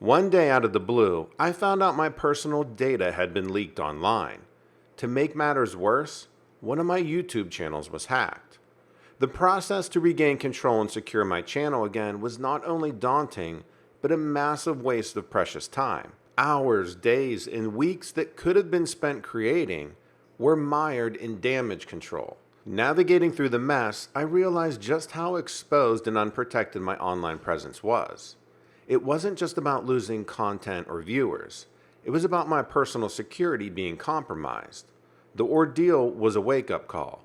One day out of the blue, I found out my personal data had been leaked online. To make matters worse, one of my YouTube channels was hacked. The process to regain control and secure my channel again was not only daunting, but a massive waste of precious time. Hours, days, and weeks that could have been spent creating were mired in damage control. Navigating through the mess, I realized just how exposed and unprotected my online presence was. It wasn't just about losing content or viewers. It was about my personal security being compromised. The ordeal was a wake-up call.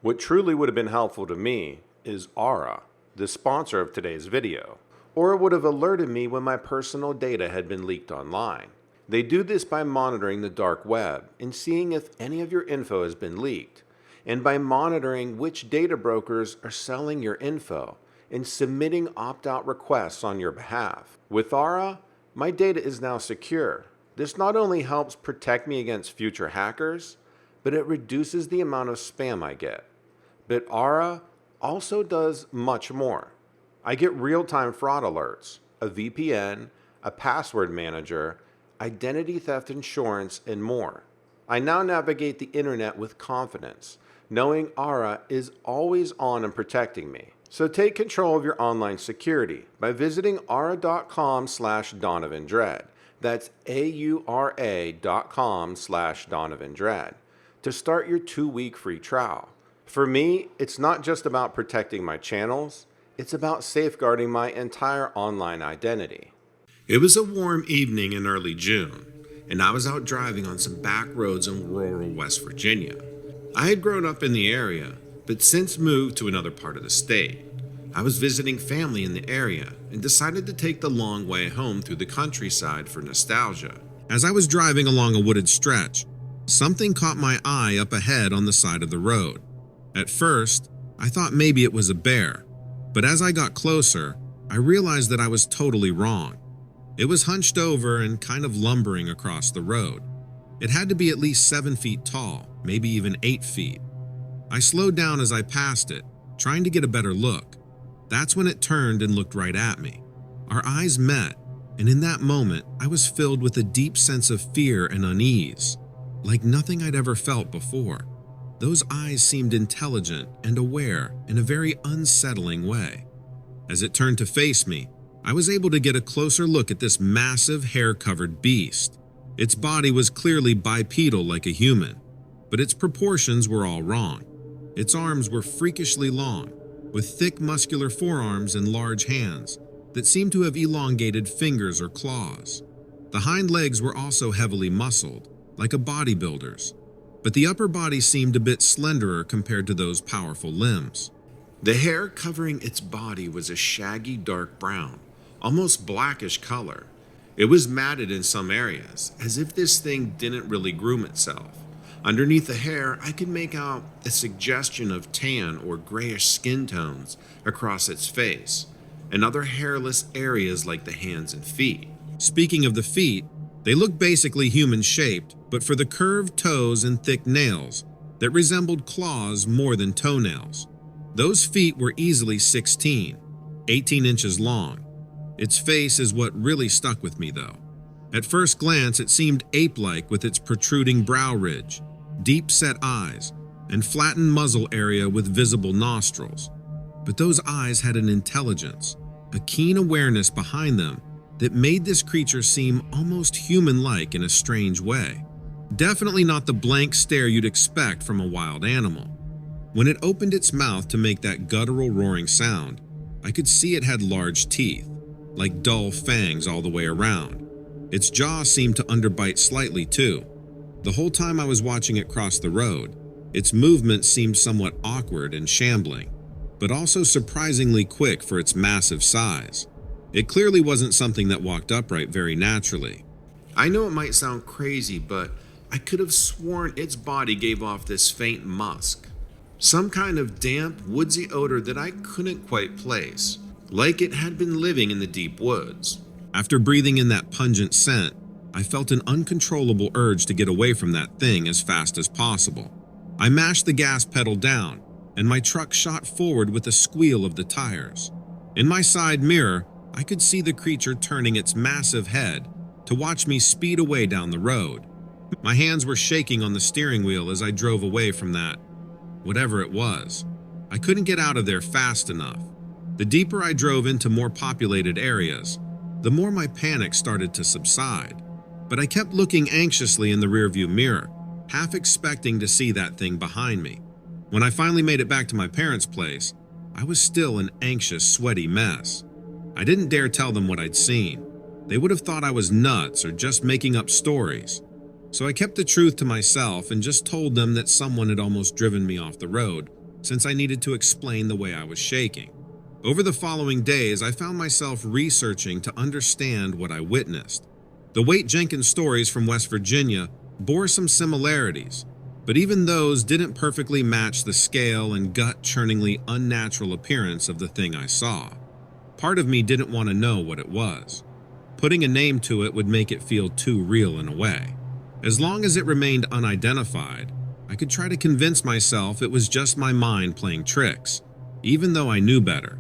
What truly would have been helpful to me is Aura, the sponsor of today's video, or it would have alerted me when my personal data had been leaked online. They do this by monitoring the dark web and seeing if any of your info has been leaked, and by monitoring which data brokers are selling your info and submitting opt-out requests on your behalf. With Aura, my data is now secure. This not only helps protect me against future hackers, but it reduces the amount of spam I get. But Aura also does much more. I get real-time fraud alerts, a VPN, a password manager, identity theft insurance, and more. I now navigate the internet with confidence, knowing Aura is always on and protecting me. So take control of your online security by visiting aura.com/DonovanDread. That's aura.com/DonovanDread to start your 2-week free trial. For me, it's not just about protecting my channels, it's about safeguarding my entire online identity. It was a warm evening in early June, and I was out driving on some back roads in rural West Virginia. I had grown up in the area, but since moved to another part of the state. I was visiting family in the area and decided to take the long way home through the countryside for nostalgia. As I was driving along a wooded stretch, something caught my eye up ahead on the side of the road. At first, I thought maybe it was a bear, but as I got closer, I realized that I was totally wrong. It was hunched over and kind of lumbering across the road. It had to be at least 7 feet tall, maybe even 8 feet. I slowed down as I passed it, trying to get a better look. That's when it turned and looked right at me. Our eyes met, and in that moment, I was filled with a deep sense of fear and unease, like nothing I'd ever felt before. Those eyes seemed intelligent and aware in a very unsettling way. As it turned to face me, I was able to get a closer look at this massive hair-covered beast. Its body was clearly bipedal like a human, but its proportions were all wrong. Its arms were freakishly long, with thick muscular forearms and large hands that seemed to have elongated fingers or claws. The hind legs were also heavily muscled, like a bodybuilder's, but the upper body seemed a bit slenderer compared to those powerful limbs. The hair covering its body was a shaggy dark brown, almost blackish color. It was matted in some areas, as if this thing didn't really groom itself. Underneath the hair, I could make out a suggestion of tan or grayish skin tones across its face, and other hairless areas like the hands and feet. Speaking of the feet, they looked basically human-shaped, but for the curved toes and thick nails that resembled claws more than toenails. Those feet were easily 18 inches long. Its face is what really stuck with me, though. At first glance, it seemed ape-like with its protruding brow ridge, deep-set eyes, and flattened muzzle area with visible nostrils. But those eyes had an intelligence, a keen awareness behind them that made this creature seem almost human-like in a strange way. Definitely not the blank stare you'd expect from a wild animal. When it opened its mouth to make that guttural roaring sound, I could see it had large teeth, like dull fangs all the way around. Its jaw seemed to underbite slightly too. The whole time I was watching it cross the road, its movement seemed somewhat awkward and shambling, but also surprisingly quick for its massive size. It clearly wasn't something that walked upright very naturally. I know it might sound crazy, but I could have sworn its body gave off this faint musk. Some kind of damp, woodsy odor that I couldn't quite place, like it had been living in the deep woods. After breathing in that pungent scent, I felt an uncontrollable urge to get away from that thing as fast as possible. I mashed the gas pedal down, and my truck shot forward with a squeal of the tires. In my side mirror, I could see the creature turning its massive head to watch me speed away down the road. My hands were shaking on the steering wheel as I drove away from that, whatever it was. I couldn't get out of there fast enough. The deeper I drove into more populated areas, the more my panic started to subside. But I kept looking anxiously in the rearview mirror, half expecting to see that thing behind me. When I finally made it back to my parents' place, I was still an anxious, sweaty mess. I didn't dare tell them what I'd seen. They would have thought I was nuts or just making up stories. So I kept the truth to myself and just told them that someone had almost driven me off the road, since I needed to explain the way I was shaking. Over the following days, I found myself researching to understand what I witnessed. The Waite Jenkins stories from West Virginia bore some similarities, but even those didn't perfectly match the scale and gut-churningly unnatural appearance of the thing I saw. Part of me didn't want to know what it was. Putting a name to it would make it feel too real in a way. As long as it remained unidentified, I could try to convince myself it was just my mind playing tricks, even though I knew better.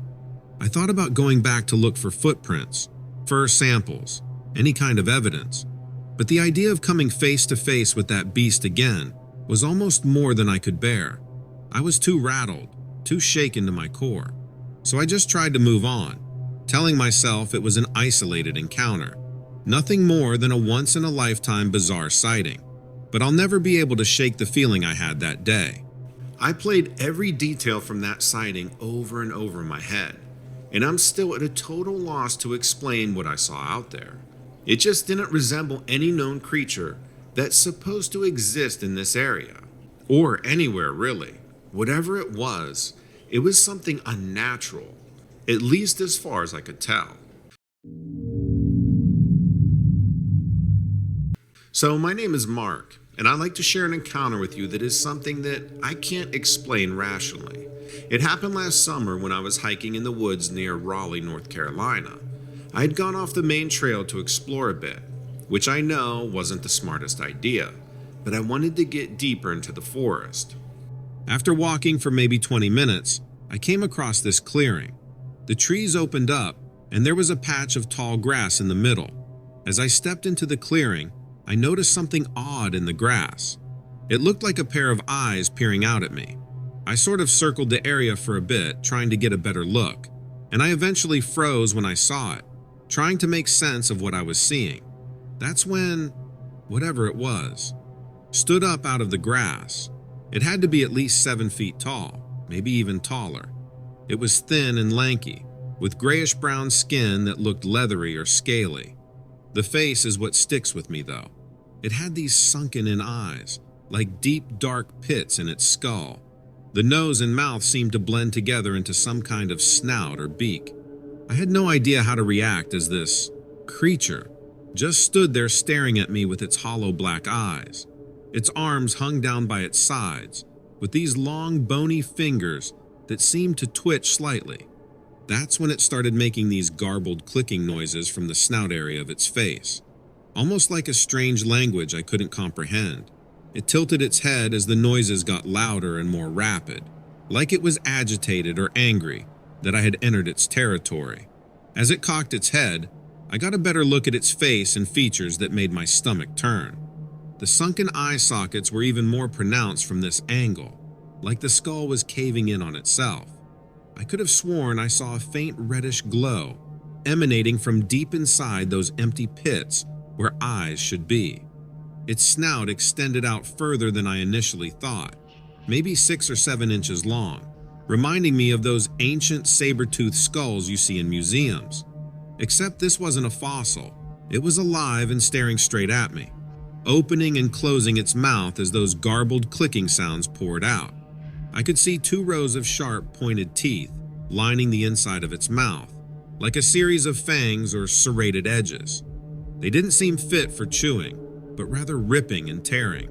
I thought about going back to look for footprints, fur samples, any kind of evidence, but the idea of coming face to face with that beast again was almost more than I could bear. I was too rattled, too shaken to my core. So I just tried to move on, telling myself it was an isolated encounter, nothing more than a once-in-a-lifetime bizarre sighting. But I'll never be able to shake the feeling I had that day. I played every detail from that sighting over and over in my head, and I'm still at a total loss to explain what I saw out there. It just didn't resemble any known creature that's supposed to exist in this area, or anywhere really. Whatever it was something unnatural, at least as far as I could tell. So my name is Mark, and I'd like to share an encounter with you that is something that I can't explain rationally. It happened last summer when I was hiking in the woods near Raleigh, North Carolina. I had gone off the main trail to explore a bit, which I know wasn't the smartest idea, but I wanted to get deeper into the forest. After walking for maybe 20 minutes, I came across this clearing. The trees opened up, and there was a patch of tall grass in the middle. As I stepped into the clearing, I noticed something odd in the grass. It looked like a pair of eyes peering out at me. I sort of circled the area for a bit, trying to get a better look, and I eventually froze when I saw it, trying to make sense of what I was seeing. That's when, whatever it was, stood up out of the grass. It had to be at least 7 feet tall, maybe even taller. It was thin and lanky, with grayish-brown skin that looked leathery or scaly. The face is what sticks with me, though. It had these sunken-in eyes, like deep, dark pits in its skull. The nose and mouth seemed to blend together into some kind of snout or beak. I had no idea how to react as this creature just stood there staring at me with its hollow black eyes. Its arms hung down by its sides, with these long, bony fingers that seemed to twitch slightly. That's when it started making these garbled clicking noises from the snout area of its face, almost like a strange language I couldn't comprehend. It tilted its head as the noises got louder and more rapid, like it was agitated or angry that I had entered its territory. As it cocked its head, I got a better look at its face and features that made my stomach turn. The sunken eye sockets were even more pronounced from this angle, like the skull was caving in on itself. I could have sworn I saw a faint reddish glow emanating from deep inside those empty pits where eyes should be. Its snout extended out further than I initially thought, maybe 6 or 7 inches long, reminding me of those ancient saber-toothed skulls you see in museums. Except this wasn't a fossil. It was alive and staring straight at me, opening and closing its mouth as those garbled clicking sounds poured out. I could see 2 rows of sharp, pointed teeth lining the inside of its mouth, like a series of fangs or serrated edges. They didn't seem fit for chewing, but rather ripping and tearing.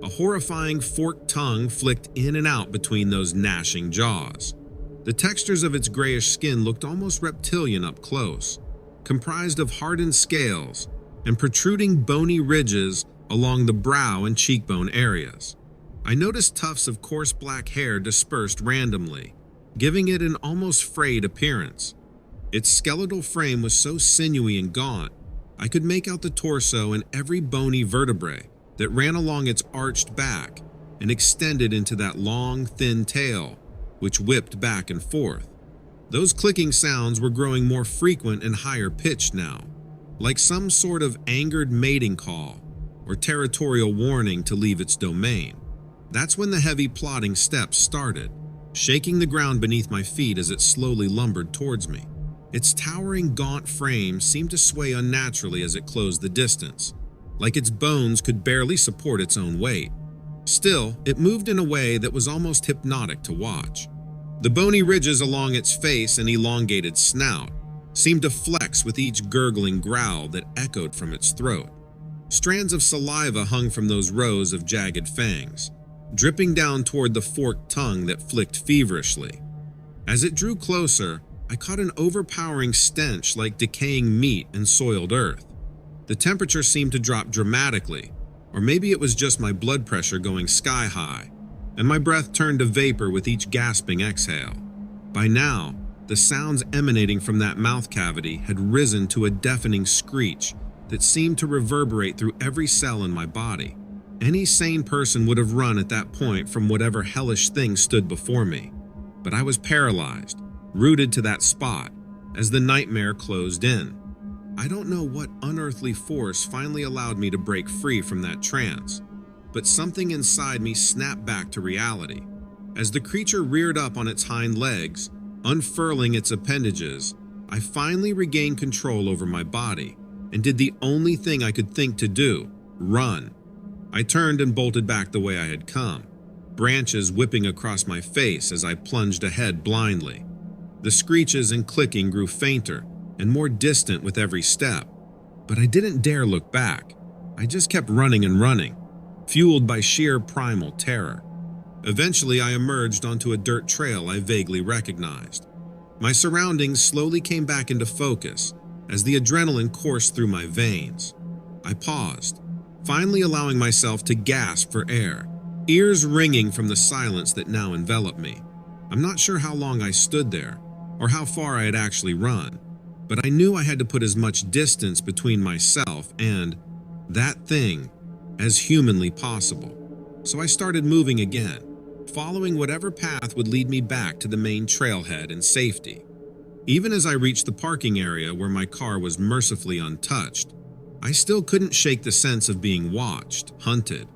A horrifying forked tongue flicked in and out between those gnashing jaws. The textures of its grayish skin looked almost reptilian up close, comprised of hardened scales and protruding bony ridges along the brow and cheekbone areas. I noticed tufts of coarse black hair dispersed randomly, giving it an almost frayed appearance. Its skeletal frame was so sinewy and gaunt, I could make out the torso and every bony vertebrae that ran along its arched back and extended into that long, thin tail, which whipped back and forth. Those clicking sounds were growing more frequent and higher pitched now, like some sort of angered mating call or territorial warning to leave its domain. That's when the heavy plodding steps started, shaking the ground beneath my feet as it slowly lumbered towards me. Its towering, gaunt frame seemed to sway unnaturally as it closed the distance, like its bones could barely support its own weight. Still, it moved in a way that was almost hypnotic to watch. The bony ridges along its face and elongated snout seemed to flex with each gurgling growl that echoed from its throat. Strands of saliva hung from those rows of jagged fangs, dripping down toward the forked tongue that flicked feverishly. As it drew closer, I caught an overpowering stench like decaying meat and soiled earth. The temperature seemed to drop dramatically, or maybe it was just my blood pressure going sky high, and my breath turned to vapor with each gasping exhale. By now, the sounds emanating from that mouth cavity had risen to a deafening screech that seemed to reverberate through every cell in my body. Any sane person would have run at that point from whatever hellish thing stood before me, but I was paralyzed, rooted to that spot as the nightmare closed in. I don't know what unearthly force finally allowed me to break free from that trance, but something inside me snapped back to reality. As the creature reared up on its hind legs, unfurling its appendages, I finally regained control over my body and did the only thing I could think to do: run. I turned and bolted back the way I had come, branches whipping across my face as I plunged ahead blindly. The screeches and clicking grew fainter and more distant with every step, but I didn't dare look back. I just kept running and running, fueled by sheer primal terror. Eventually, I emerged onto a dirt trail I vaguely recognized. My surroundings slowly came back into focus as the adrenaline coursed through my veins. I paused, finally allowing myself to gasp for air, ears ringing from the silence that now enveloped me. I'm not sure how long I stood there or how far I had actually run, but I knew I had to put as much distance between myself and that thing as humanly possible. So I started moving again, following whatever path would lead me back to the main trailhead in safety. Even as I reached the parking area where my car was mercifully untouched, I still couldn't shake the sense of being watched, hunted.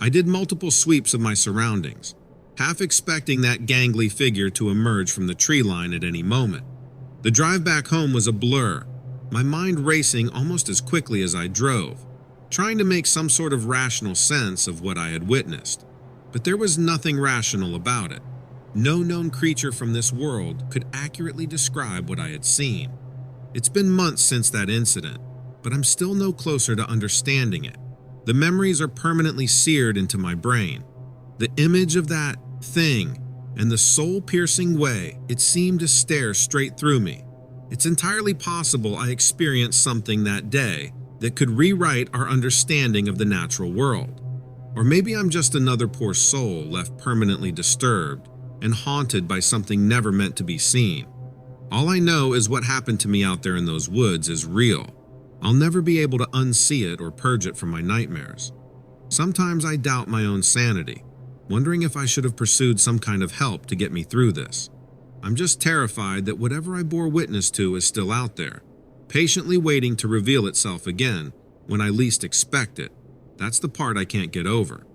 I did multiple sweeps of my surroundings, half expecting that gangly figure to emerge from the tree line at any moment. The drive back home was a blur, my mind racing almost as quickly as I drove, trying to make some sort of rational sense of what I had witnessed. But there was nothing rational about it. No known creature from this world could accurately describe what I had seen. It's been months since that incident, but I'm still no closer to understanding it. The memories are permanently seared into my brain. The image of that thing and the soul-piercing way it seemed to stare straight through me. It's entirely possible I experienced something that day that could rewrite our understanding of the natural world. Or maybe I'm just another poor soul left permanently disturbed and haunted by something never meant to be seen. All I know is what happened to me out there in those woods is real. I'll never be able to unsee it or purge it from my nightmares. Sometimes I doubt my own sanity, wondering if I should have pursued some kind of help to get me through this. I'm just terrified that whatever I bore witness to is still out there, patiently waiting to reveal itself again when I least expect it. That's the part I can't get over.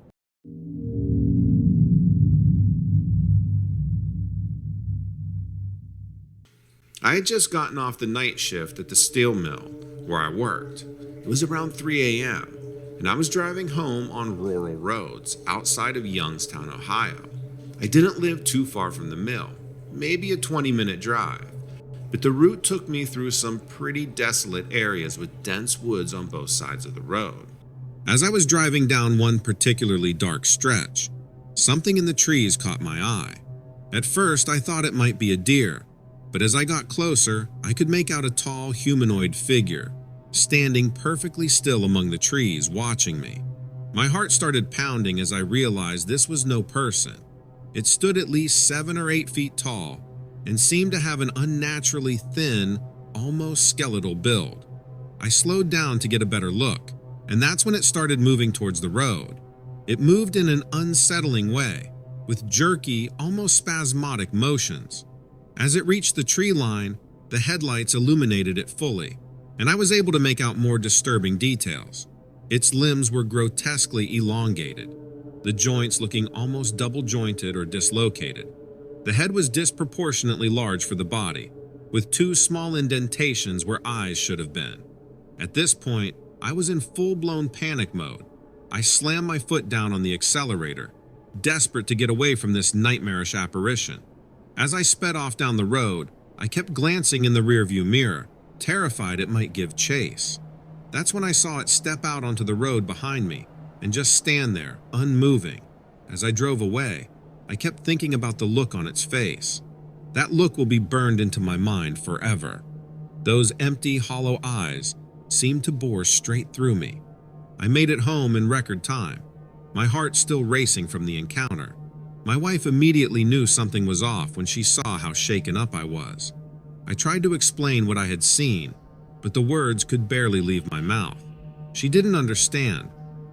I had just gotten off the night shift at the steel mill where I worked. It was around 3 a.m., and I was driving home on rural roads outside of Youngstown, Ohio. I didn't live too far from the mill, maybe a 20-minute drive, but the route took me through some pretty desolate areas with dense woods on both sides of the road. As I was driving down one particularly dark stretch, something in the trees caught my eye. At first, I thought it might be a deer, but as I got closer, I could make out a tall humanoid figure, standing perfectly still among the trees, watching me. My heart started pounding as I realized this was no person. It stood at least 7 or 8 feet tall and seemed to have an unnaturally thin, almost skeletal build. I slowed down to get a better look, and that's when it started moving towards the road. It moved in an unsettling way, with jerky, almost spasmodic motions. As it reached the tree line, the headlights illuminated it fully, and I was able to make out more disturbing details. Its limbs were grotesquely elongated, the joints looking almost double-jointed or dislocated. The head was disproportionately large for the body, with 2 small indentations where eyes should have been. At this point, I was in full-blown panic mode. I slammed my foot down on the accelerator, desperate to get away from this nightmarish apparition. As I sped off down the road, I kept glancing in the rearview mirror, terrified it might give chase. That's when I saw it step out onto the road behind me and just stand there, unmoving. As I drove away, I kept thinking about the look on its face. That look will be burned into my mind forever. Those empty, hollow eyes seemed to bore straight through me. I made it home in record time, my heart still racing from the encounter. My wife immediately knew something was off when she saw how shaken up I was. I tried to explain what I had seen, but the words could barely leave my mouth. She didn't understand.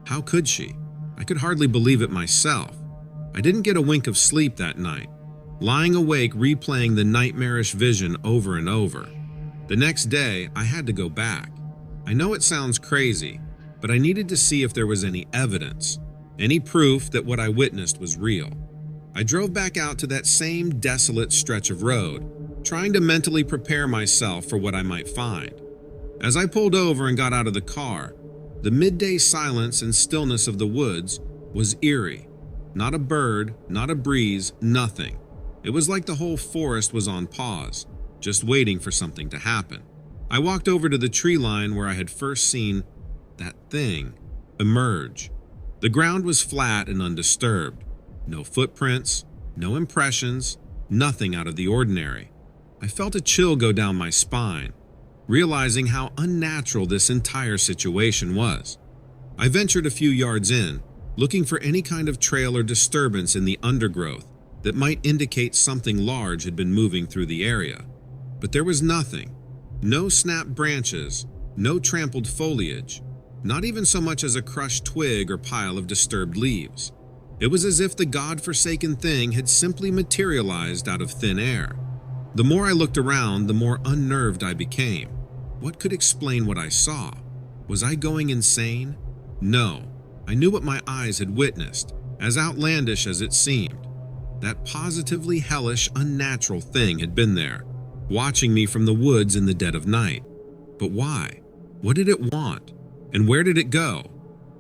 How could she? I could hardly believe it myself. I didn't get a wink of sleep that night, lying awake replaying the nightmarish vision over and over. The next day, I had to go back. I know it sounds crazy, but I needed to see if there was any evidence, any proof that what I witnessed was real. I drove back out to that same desolate stretch of road, trying to mentally prepare myself for what I might find. As I pulled over and got out of the car, the midday silence and stillness of the woods was eerie. Not a bird, not a breeze, nothing. It was like the whole forest was on pause, just waiting for something to happen. I walked over to the tree line where I had first seen that thing emerge. The ground was flat and undisturbed. No footprints, no impressions, nothing out of the ordinary. I felt a chill go down my spine, realizing how unnatural this entire situation was. I ventured a few yards in, looking for any kind of trail or disturbance in the undergrowth that might indicate something large had been moving through the area. But there was nothing. No snapped branches, no trampled foliage, not even so much as a crushed twig or pile of disturbed leaves. It was as if the God-forsaken thing had simply materialized out of thin air. The more I looked around, the more unnerved I became. What could explain what I saw? Was I going insane? No. I knew what my eyes had witnessed, as outlandish as it seemed. That positively hellish, unnatural thing had been there, watching me from the woods in the dead of night. But why? What did it want? And where did it go?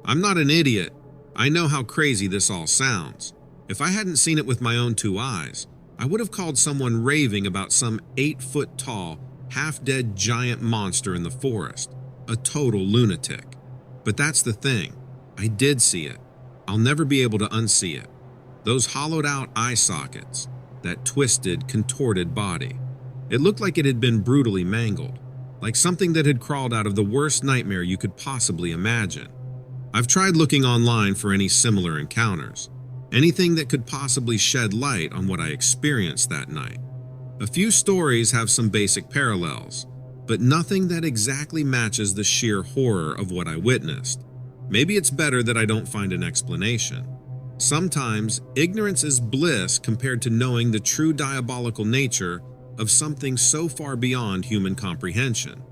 I'm not an idiot. I know how crazy this all sounds. If I hadn't seen it with my own 2 eyes, I would have called someone raving about some 8-foot-tall, half-dead giant monster in the forest. A total lunatic. But that's the thing. I did see it. I'll never be able to unsee it. Those hollowed-out eye sockets, that twisted, contorted body. It looked like it had been brutally mangled, like something that had crawled out of the worst nightmare you could possibly imagine. I've tried looking online for any similar encounters, anything that could possibly shed light on what I experienced that night. A few stories have some basic parallels, but nothing that exactly matches the sheer horror of what I witnessed. Maybe it's better that I don't find an explanation. Sometimes, ignorance is bliss compared to knowing the true diabolical nature of something so far beyond human comprehension.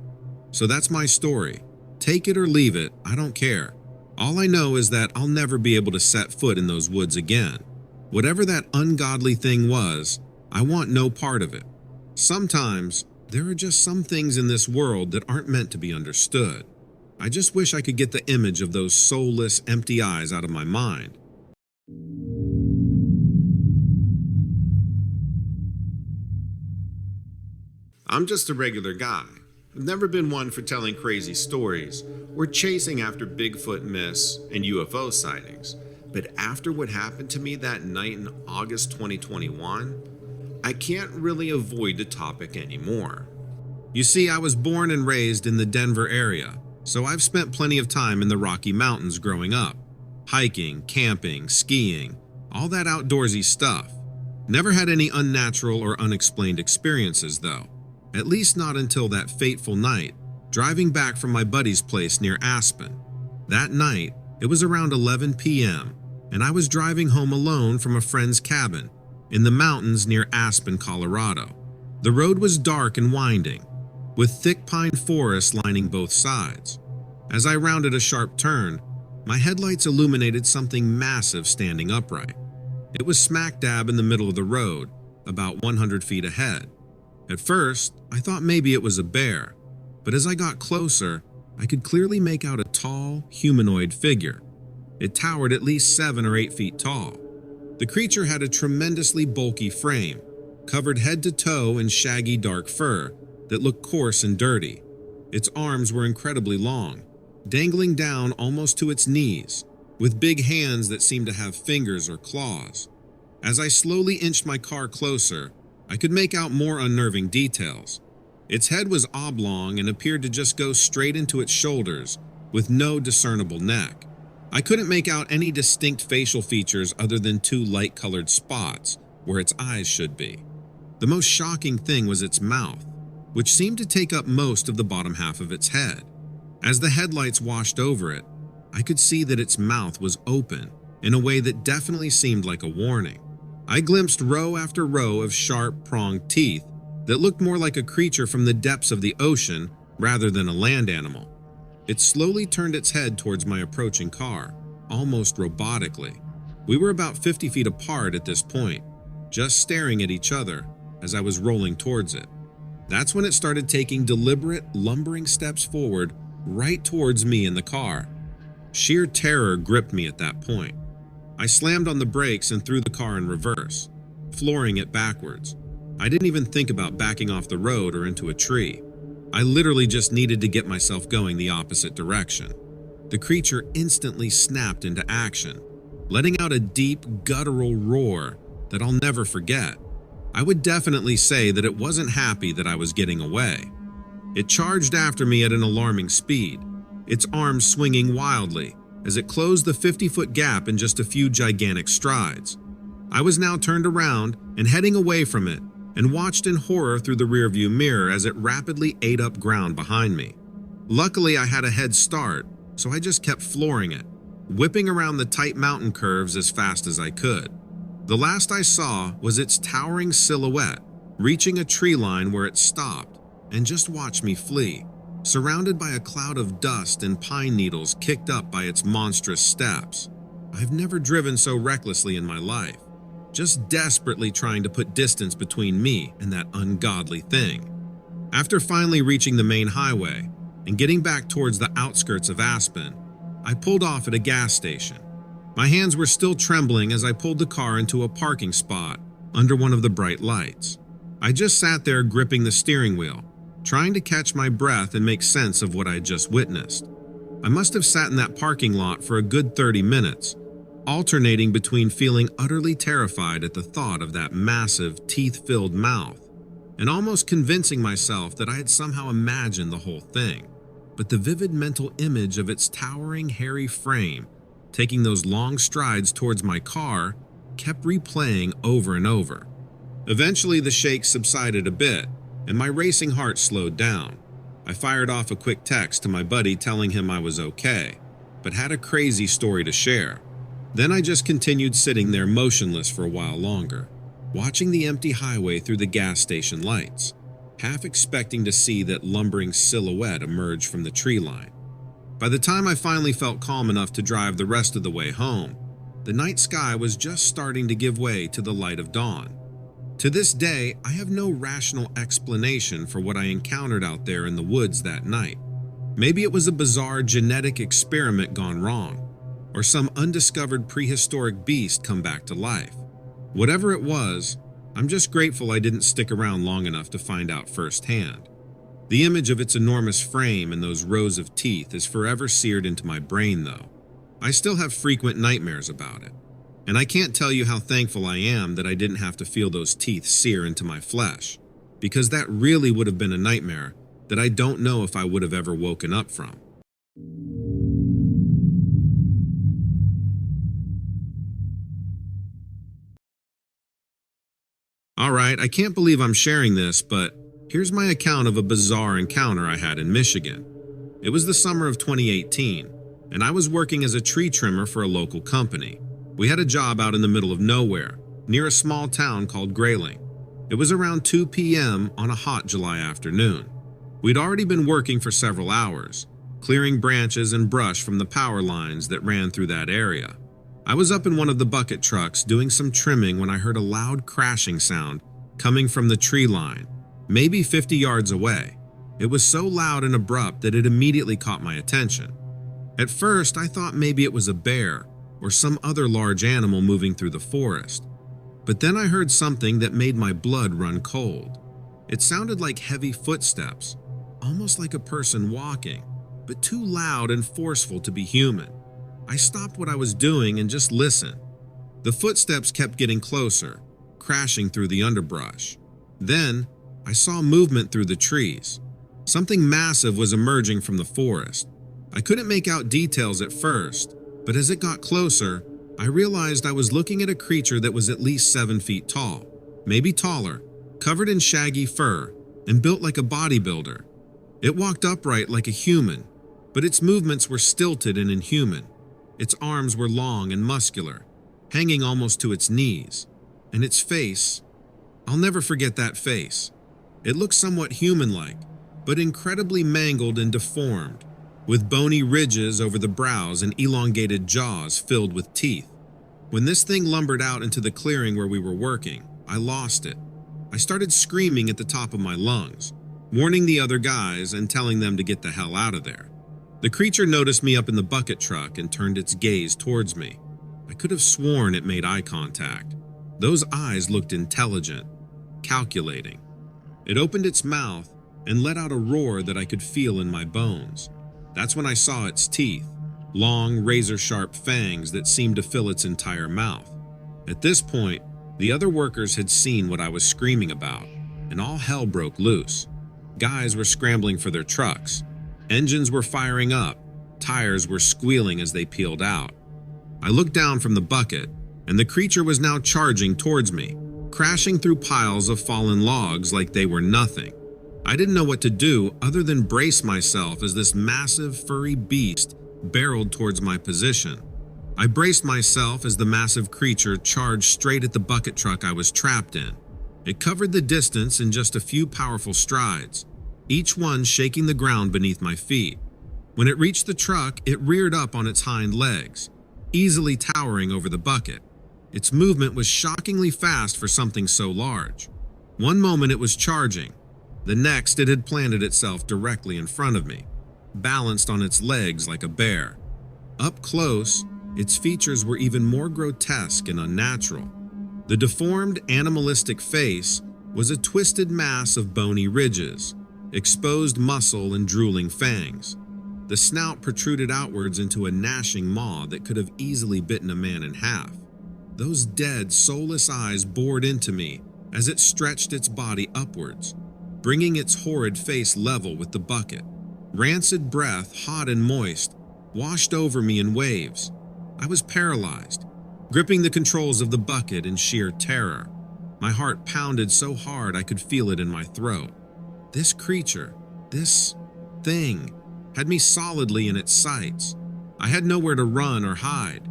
So that's my story. Take it or leave it, I don't care. All I know is that I'll never be able to set foot in those woods again. Whatever that ungodly thing was, I want no part of it. Sometimes, there are just some things in this world that aren't meant to be understood. I just wish I could get the image of those soulless, empty eyes out of my mind. I'm just a regular guy. I've never been one for telling crazy stories or chasing after Bigfoot myths and UFO sightings. But after what happened to me that night in August 2021, I can't really avoid the topic anymore. You see, I was born and raised in the Denver area, so I've spent plenty of time in the Rocky Mountains growing up. Hiking, camping, skiing, all that outdoorsy stuff. Never had any unnatural or unexplained experiences, though. At least not until that fateful night, driving back from my buddy's place near Aspen. That night, it was around 11 p.m., and I was driving home alone from a friend's cabin in the mountains near Aspen, Colorado. The road was dark and winding, with thick pine forests lining both sides. As I rounded a sharp turn, my headlights illuminated something massive standing upright. It was smack dab in the middle of the road, about 100 feet ahead. At first, I thought maybe it was a bear, but as I got closer, I could clearly make out a tall, humanoid figure. It towered at least 7 or 8 feet tall. The creature had a tremendously bulky frame, covered head to toe in shaggy dark fur that looked coarse and dirty. Its arms were incredibly long, dangling down almost to its knees, with big hands that seemed to have fingers or claws. As I slowly inched my car closer, I could make out more unnerving details. Its head was oblong and appeared to just go straight into its shoulders, with no discernible neck. I couldn't make out any distinct facial features other than 2 light-colored spots where its eyes should be. The most shocking thing was its mouth, which seemed to take up most of the bottom half of its head. As the headlights washed over it, I could see that its mouth was open in a way that definitely seemed like a warning. I glimpsed row after row of sharp, pronged teeth that looked more like a creature from the depths of the ocean rather than a land animal. It slowly turned its head towards my approaching car, almost robotically. We were about 50 feet apart at this point, just staring at each other as I was rolling towards it. That's when it started taking deliberate, lumbering steps forward right towards me in the car. Sheer terror gripped me at that point. I slammed on the brakes and threw the car in reverse, flooring it backwards. I didn't even think about backing off the road or into a tree. I literally just needed to get myself going the opposite direction. The creature instantly snapped into action, letting out a deep, guttural roar that I'll never forget. I would definitely say that it wasn't happy that I was getting away. It charged after me at an alarming speed, its arms swinging wildly as it closed the 50-foot gap in just a few gigantic strides. I was now turned around and heading away from it and watched in horror through the rearview mirror as it rapidly ate up ground behind me. Luckily, I had a head start, so I just kept flooring it, whipping around the tight mountain curves as fast as I could. The last I saw was its towering silhouette, reaching a tree line where it stopped and just watched me flee, surrounded by a cloud of dust and pine needles kicked up by its monstrous steps. I've never driven so recklessly in my life, just desperately trying to put distance between me and that ungodly thing. After finally reaching the main highway and getting back towards the outskirts of Aspen, I pulled off at a gas station. My hands were still trembling as I pulled the car into a parking spot under one of the bright lights. I just sat there gripping the steering wheel, trying to catch my breath and make sense of what I had just witnessed. I must have sat in that parking lot for a good 30 minutes, alternating between feeling utterly terrified at the thought of that massive, teeth-filled mouth and almost convincing myself that I had somehow imagined the whole thing. But the vivid mental image of its towering, hairy frame taking those long strides towards my car kept replaying over and over. Eventually, the shakes subsided a bit, and my racing heart slowed down. I fired off a quick text to my buddy telling him I was okay, but had a crazy story to share. Then I just continued sitting there motionless for a while longer, watching the empty highway through the gas station lights, half expecting to see that lumbering silhouette emerge from the tree line. By the time I finally felt calm enough to drive the rest of the way home, the night sky was just starting to give way to the light of dawn. To this day, I have no rational explanation for what I encountered out there in the woods that night. Maybe it was a bizarre genetic experiment gone wrong, or some undiscovered prehistoric beast come back to life. Whatever it was, I'm just grateful I didn't stick around long enough to find out firsthand. The image of its enormous frame and those rows of teeth is forever seared into my brain, though. I still have frequent nightmares about it, and I can't tell you how thankful I am that I didn't have to feel those teeth sear into my flesh, because that really would have been a nightmare that I don't know if I would have ever woken up from. Alright, I can't believe I'm sharing this, but here's my account of a bizarre encounter I had in Michigan. It was the summer of 2018, and I was working as a tree trimmer for a local company. We had a job out in the middle of nowhere, near a small town called Grayling. It was around 2 p.m. on a hot July afternoon. We'd already been working for several hours, clearing branches and brush from the power lines that ran through that area. I was up in one of the bucket trucks doing some trimming when I heard a loud crashing sound coming from the tree line, maybe 50 yards away. It was so loud and abrupt that it immediately caught my attention. At first, I thought maybe it was a bear or some other large animal moving through the forest. But then I heard something that made my blood run cold. It sounded like heavy footsteps, almost like a person walking, but too loud and forceful to be human. I stopped what I was doing and just listened. The footsteps kept getting closer, crashing through the underbrush. Then, I saw movement through the trees. Something massive was emerging from the forest. I couldn't make out details at first, but as it got closer, I realized I was looking at a creature that was at least 7 feet tall, maybe taller, covered in shaggy fur, and built like a bodybuilder. It walked upright like a human, but its movements were stilted and inhuman. Its arms were long and muscular, hanging almost to its knees, and its face, I'll never forget that face. It looked somewhat human-like, but incredibly mangled and deformed, with bony ridges over the brows and elongated jaws filled with teeth. When this thing lumbered out into the clearing where we were working, I lost it. I started screaming at the top of my lungs, warning the other guys and telling them to get the hell out of there. The creature noticed me up in the bucket truck and turned its gaze towards me. I could have sworn it made eye contact. Those eyes looked intelligent, calculating. It opened its mouth and let out a roar that I could feel in my bones. That's when I saw its teeth, long, razor-sharp fangs that seemed to fill its entire mouth. At this point, the other workers had seen what I was screaming about, and all hell broke loose. Guys were scrambling for their trucks. Engines were firing up. Tires were squealing as they peeled out. I looked down from the bucket, and the creature was now charging towards me, crashing through piles of fallen logs like they were nothing. I didn't know what to do other than brace myself as this massive, furry beast barreled towards my position. I braced myself as the massive creature charged straight at the bucket truck I was trapped in. It covered the distance in just a few powerful strides, each one shaking the ground beneath my feet. When it reached the truck, it reared up on its hind legs, easily towering over the bucket. Its movement was shockingly fast for something so large. One moment it was charging. The next, it had planted itself directly in front of me, balanced on its legs like a bear. Up close, its features were even more grotesque and unnatural. The deformed, animalistic face was a twisted mass of bony ridges, exposed muscle and drooling fangs. The snout protruded outwards into a gnashing maw that could have easily bitten a man in half. Those dead, soulless eyes bored into me as it stretched its body upwards, bringing its horrid face level with the bucket. Rancid breath, hot and moist, washed over me in waves. I was paralyzed, gripping the controls of the bucket in sheer terror. My heart pounded so hard I could feel it in my throat. This creature, this thing, had me solidly in its sights. I had nowhere to run or hide.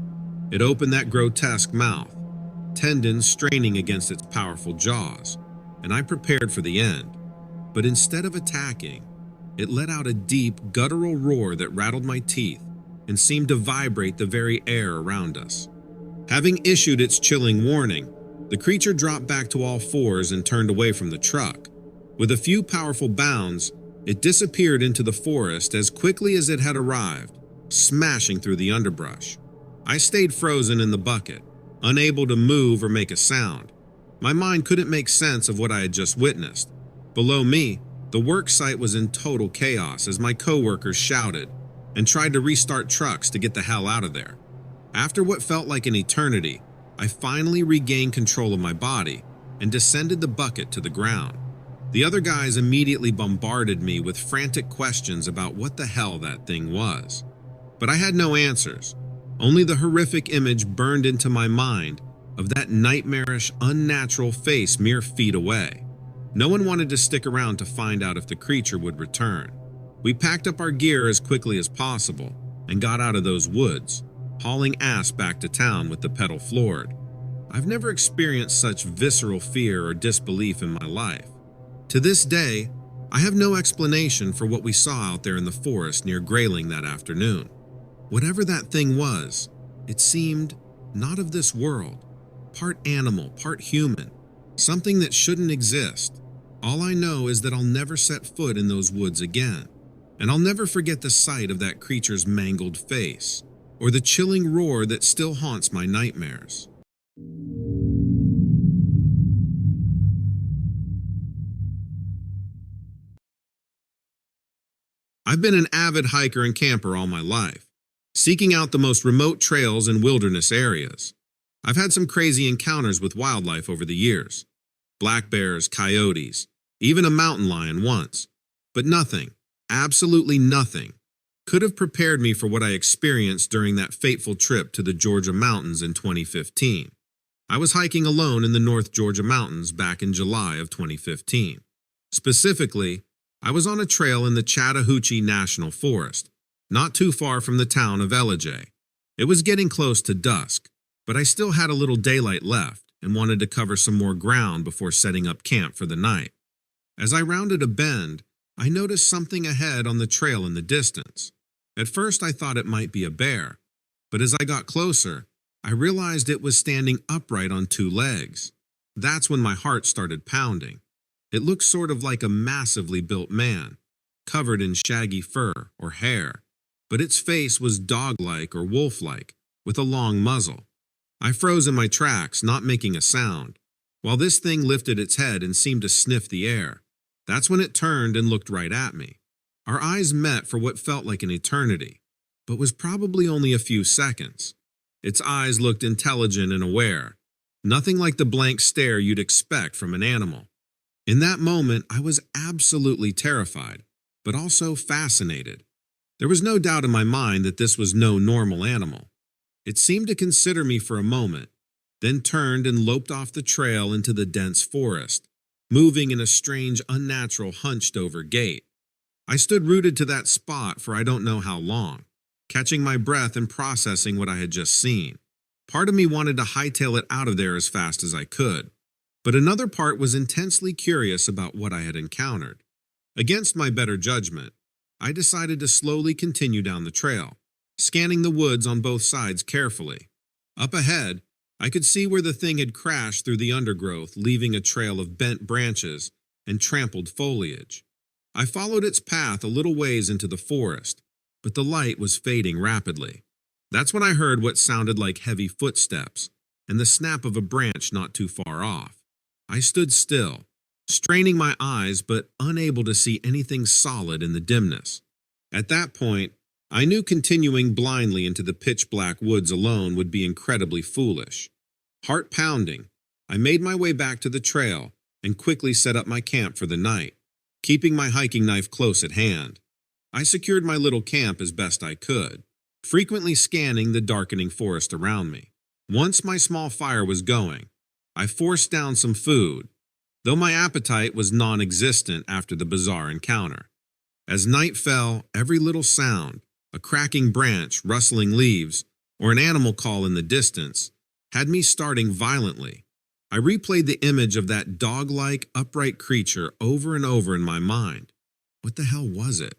It opened that grotesque mouth, tendons straining against its powerful jaws, and I prepared for the end. But instead of attacking, it let out a deep, guttural roar that rattled my teeth and seemed to vibrate the very air around us. Having issued its chilling warning, the creature dropped back to all fours and turned away from the truck. With a few powerful bounds, it disappeared into the forest as quickly as it had arrived, smashing through the underbrush. I stayed frozen in the bucket, unable to move or make a sound. My mind couldn't make sense of what I had just witnessed. Below me, the work site was in total chaos as my coworkers shouted and tried to restart trucks to get the hell out of there. After what felt like an eternity, I finally regained control of my body and descended the bucket to the ground. The other guys immediately bombarded me with frantic questions about what the hell that thing was. But I had no answers. Only the horrific image burned into my mind of that nightmarish, unnatural face mere feet away. No one wanted to stick around to find out if the creature would return. We packed up our gear as quickly as possible and got out of those woods, hauling ass back to town with the pedal floored. I've never experienced such visceral fear or disbelief in my life. To this day, I have no explanation for what we saw out there in the forest near Grayling that afternoon. Whatever that thing was, it seemed not of this world, part animal, part human, something that shouldn't exist. All I know is that I'll never set foot in those woods again, and I'll never forget the sight of that creature's mangled face, or the chilling roar that still haunts my nightmares. I've been an avid hiker and camper all my life, seeking out the most remote trails and wilderness areas. I've had some crazy encounters with wildlife over the years. Black bears, coyotes, even a mountain lion once. But nothing, absolutely nothing, could have prepared me for what I experienced during that fateful trip to the Georgia mountains in 2015. I was hiking alone in the North Georgia mountains back in July of 2015. Specifically, I was on a trail in the Chattahoochee National Forest, not too far from the town of Eight. It was getting close to dusk, but I still had a little daylight left and wanted to cover some more ground before setting up camp for the night. As I rounded a bend, I noticed something ahead on the trail in the distance. At first I thought it might be a bear, but as I got closer, I realized it was standing upright on two legs. That's when my heart started pounding. It looked sort of like a massively built man, covered in shaggy fur or hair, but its face was dog-like or wolf-like, with a long muzzle. I froze in my tracks, not making a sound, while this thing lifted its head and seemed to sniff the air. That's when it turned and looked right at me. Our eyes met for what felt like an eternity, but was probably only a few seconds. Its eyes looked intelligent and aware, nothing like the blank stare you'd expect from an animal. In that moment, I was absolutely terrified, but also fascinated. There was no doubt in my mind that this was no normal animal. It seemed to consider me for a moment, then turned and loped off the trail into the dense forest, moving in a strange, unnatural, hunched-over gait. I stood rooted to that spot for I don't know how long, catching my breath and processing what I had just seen. Part of me wanted to hightail it out of there as fast as I could, but another part was intensely curious about what I had encountered. Against my better judgment, I decided to slowly continue down the trail, scanning the woods on both sides carefully. Up ahead, I could see where the thing had crashed through the undergrowth, leaving a trail of bent branches and trampled foliage. I followed its path a little ways into the forest, but the light was fading rapidly. That's when I heard what sounded like heavy footsteps and the snap of a branch not too far off. I stood still, straining my eyes but unable to see anything solid in the dimness. At that point, I knew continuing blindly into the pitch-black woods alone would be incredibly foolish. Heart pounding, I made my way back to the trail and quickly set up my camp for the night, keeping my hiking knife close at hand. I secured my little camp as best I could, frequently scanning the darkening forest around me. Once my small fire was going, I forced down some food, though my appetite was non-existent after the bizarre encounter. As night fell, every little sound, a cracking branch, rustling leaves, or an animal call in the distance, had me starting violently. I replayed the image of that dog-like, upright creature over and over in my mind. What the hell was it?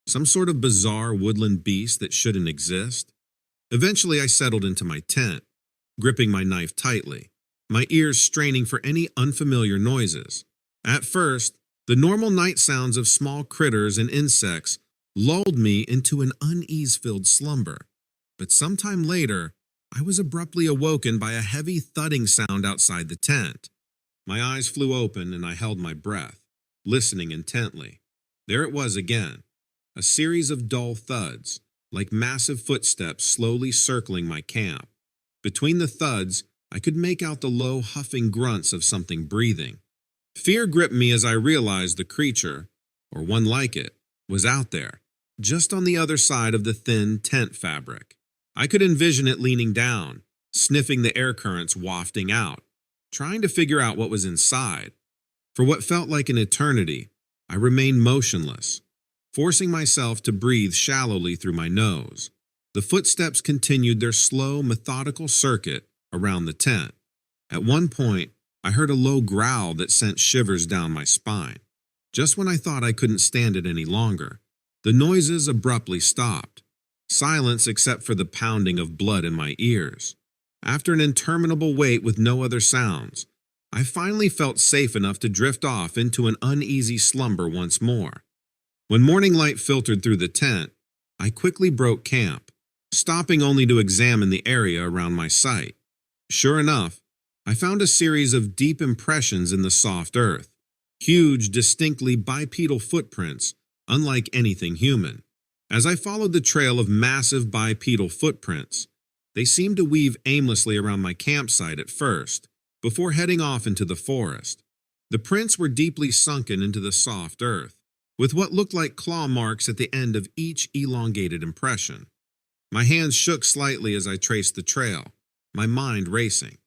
Some sort of bizarre woodland beast that shouldn't exist? Eventually, I settled into my tent, gripping my knife tightly, my ears straining for any unfamiliar noises. At first, the normal night sounds of small critters and insects lulled me into an unease-filled slumber. But sometime later, I was abruptly awoken by a heavy thudding sound outside the tent. My eyes flew open and I held my breath, listening intently. There it was again, a series of dull thuds, like massive footsteps slowly circling my camp. Between the thuds, I could make out the low, huffing grunts of something breathing. Fear gripped me as I realized the creature, or one like it, was out there, just on the other side of the thin tent fabric. I could envision it leaning down, sniffing the air currents wafting out, trying to figure out what was inside. For what felt like an eternity, I remained motionless, forcing myself to breathe shallowly through my nose. The footsteps continued their slow, methodical circuit around the tent. At one point, I heard a low growl that sent shivers down my spine. Just when I thought I couldn't stand it any longer, the noises abruptly stopped. Silence except for the pounding of blood in my ears. After an interminable wait with no other sounds, I finally felt safe enough to drift off into an uneasy slumber once more. When morning light filtered through the tent, I quickly broke camp, stopping only to examine the area around my site. Sure enough, I found a series of deep impressions in the soft earth, huge, distinctly bipedal footprints, unlike anything human. As I followed the trail of massive bipedal footprints, they seemed to weave aimlessly around my campsite at first, before heading off into the forest. The prints were deeply sunken into the soft earth, with what looked like claw marks at the end of each elongated impression. My hands shook slightly as I traced the trail, my mind racing.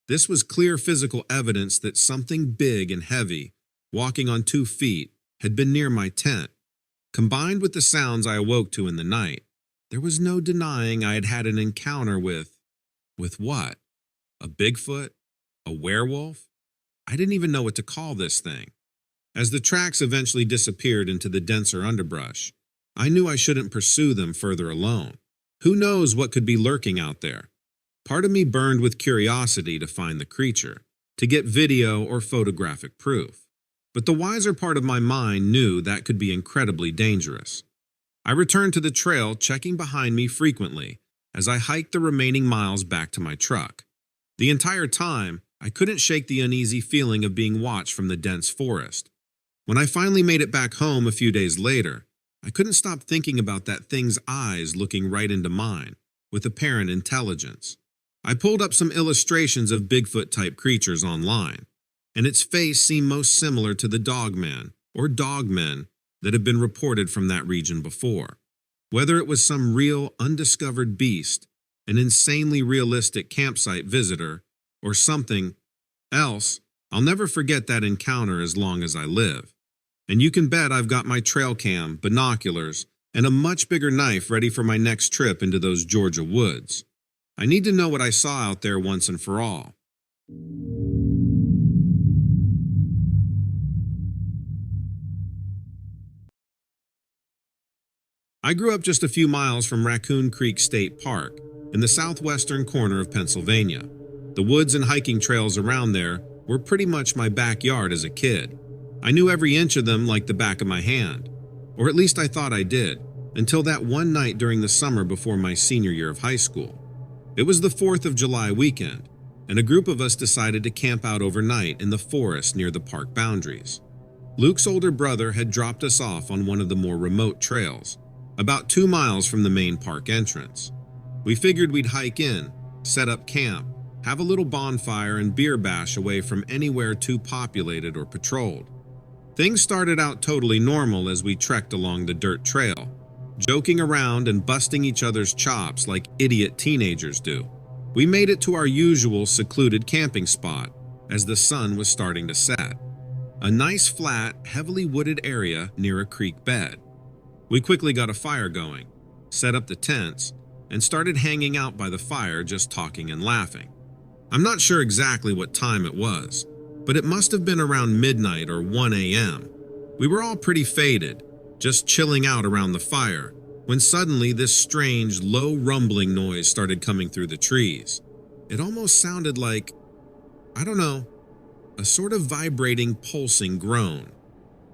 This was clear physical evidence that something big and heavy, walking on 2 feet, had been near my tent. Combined with the sounds I awoke to in the night, there was no denying I had had an encounter with what? A Bigfoot? A werewolf? I didn't even know what to call this thing. As the tracks eventually disappeared into the denser underbrush, I knew I shouldn't pursue them further alone. Who knows what could be lurking out there? Part of me burned with curiosity to find the creature, to get video or photographic proof. But the wiser part of my mind knew that could be incredibly dangerous. I returned to the trail, checking behind me frequently as I hiked the remaining miles back to my truck. The entire time, I couldn't shake the uneasy feeling of being watched from the dense forest. When I finally made it back home a few days later, I couldn't stop thinking about that thing's eyes looking right into mine, with apparent intelligence. I pulled up some illustrations of Bigfoot-type creatures online, and its face seemed most similar to the dogman or dogmen that had been reported from that region before. Whether it was some real, undiscovered beast, an insanely realistic campsite visitor, or something else, I'll never forget that encounter as long as I live. And you can bet I've got my trail cam, binoculars, and a much bigger knife ready for my next trip into those Georgia woods. I need to know what I saw out there once and for all. I grew up just a few miles from Raccoon Creek State Park, in the southwestern corner of Pennsylvania. The woods and hiking trails around there were pretty much my backyard as a kid. I knew every inch of them like the back of my hand, or at least I thought I did, until that one night during the summer before my senior year of high school. It was the 4th of July weekend, and a group of us decided to camp out overnight in the forest near the park boundaries. Luke's older brother had dropped us off on one of the more remote trails, about 2 miles from the main park entrance. We figured we'd hike in, set up camp, have a little bonfire and beer bash away from anywhere too populated or patrolled. Things started out totally normal as we trekked along the dirt trail, joking around and busting each other's chops like idiot teenagers do. We made it to our usual secluded camping spot as the sun was starting to set. A nice flat, heavily wooded area near a creek bed. We quickly got a fire going, set up the tents, and started hanging out by the fire just talking and laughing. I'm not sure exactly what time it was, but it must have been around midnight or 1 a.m. We were all pretty faded, just chilling out around the fire, when suddenly this strange, low rumbling noise started coming through the trees. It almost sounded like, I don't know, a sort of vibrating, pulsing groan.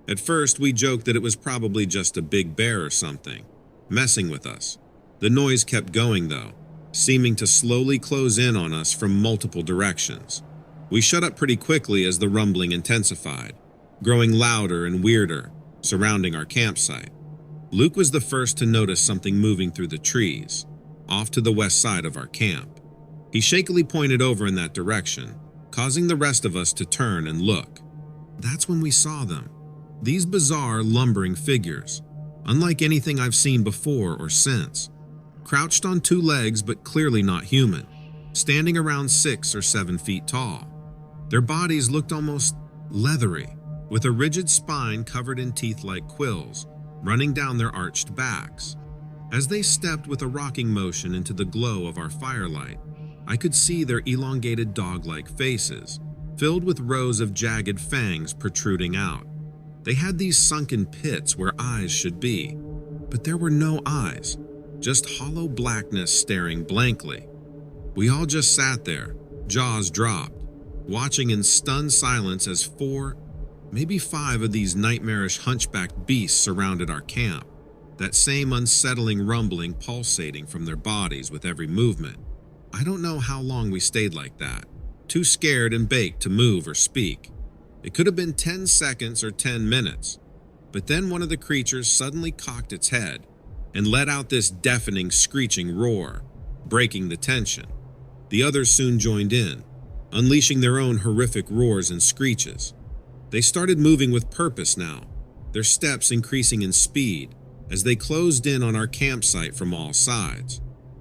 At first, we joked that it was probably just a big bear or something, messing with us. The noise kept going, though, seeming to slowly close in on us from multiple directions. We shut up pretty quickly as the rumbling intensified, growing louder and weirder, surrounding our campsite. Luke was the first to notice something moving through the trees, off to the west side of our camp. He shakily pointed over in that direction, causing the rest of us to turn and look. That's when we saw them. These bizarre, lumbering figures, unlike anything I've seen before or since. Crouched on 2 legs but clearly not human. standing around 6 or 7 feet tall. Their bodies looked almost leathery, with a rigid spine covered in teeth-like quills running down their arched backs. As they stepped with a rocking motion into the glow of our firelight, I could see their elongated dog-like faces, filled with rows of jagged fangs protruding out. They had these sunken pits where eyes should be, but there were no eyes, just hollow blackness staring blankly. We all just sat there, jaws dropped, watching in stunned silence as 4, maybe 5 of these nightmarish hunchbacked beasts surrounded our camp, that same unsettling rumbling pulsating from their bodies with every movement. I don't know how long we stayed like that, too scared and baked to move or speak. It could have been 10 seconds or 10 minutes, but then one of the creatures suddenly cocked its head and let out this deafening screeching roar, breaking the tension. The others soon joined in, unleashing their own horrific roars and screeches. They started moving with purpose now, their steps increasing in speed as they closed in on our campsite from all sides.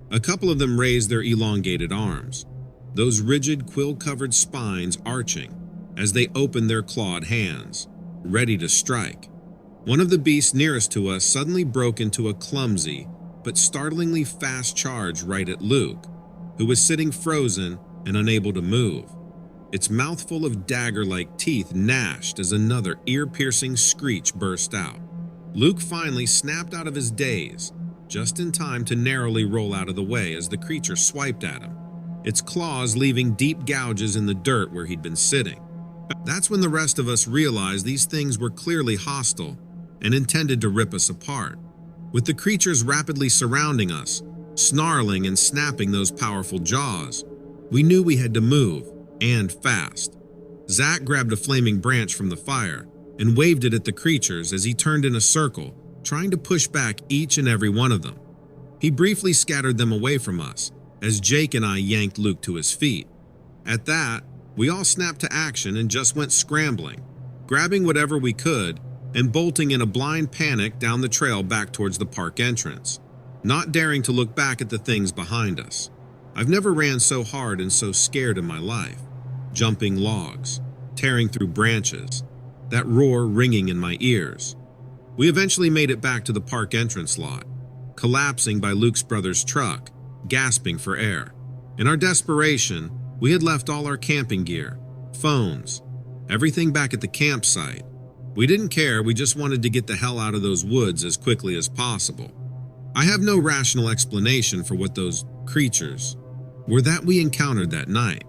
A couple of them raised their elongated arms, those rigid quill-covered spines arching as they opened their clawed hands, ready to strike. One of the beasts nearest to us suddenly broke into a clumsy but startlingly fast charge right at Luke, who was sitting frozen and unable to move. Its mouthful of dagger-like teeth gnashed as another ear-piercing screech burst out. Luke finally snapped out of his daze, just in time to narrowly roll out of the way as the creature swiped at him, its claws leaving deep gouges in the dirt where he'd been sitting. That's when the rest of us realized these things were clearly hostile and intended to rip us apart. With the creatures rapidly surrounding us, snarling and snapping those powerful jaws, we knew we had to move, and fast. Zach grabbed a flaming branch from the fire and waved it at the creatures as he turned in a circle, trying to push back each and every one of them. He briefly scattered them away from us as Jake and I yanked Luke to his feet. At that, we all snapped to action and just went scrambling, grabbing whatever we could and bolting in a blind panic down the trail back towards the park entrance, not daring to look back at the things behind us. I've never ran so hard and so scared in my life, jumping logs, tearing through branches, that roar ringing in my ears. We eventually made it back to the park entrance lot, collapsing by Luke's brother's truck, gasping for air. In our desperation, we had left all our camping gear, phones, everything back at the campsite. We didn't care, we just wanted to get the hell out of those woods as quickly as possible. I have no rational explanation for what those creatures were that we encountered that night.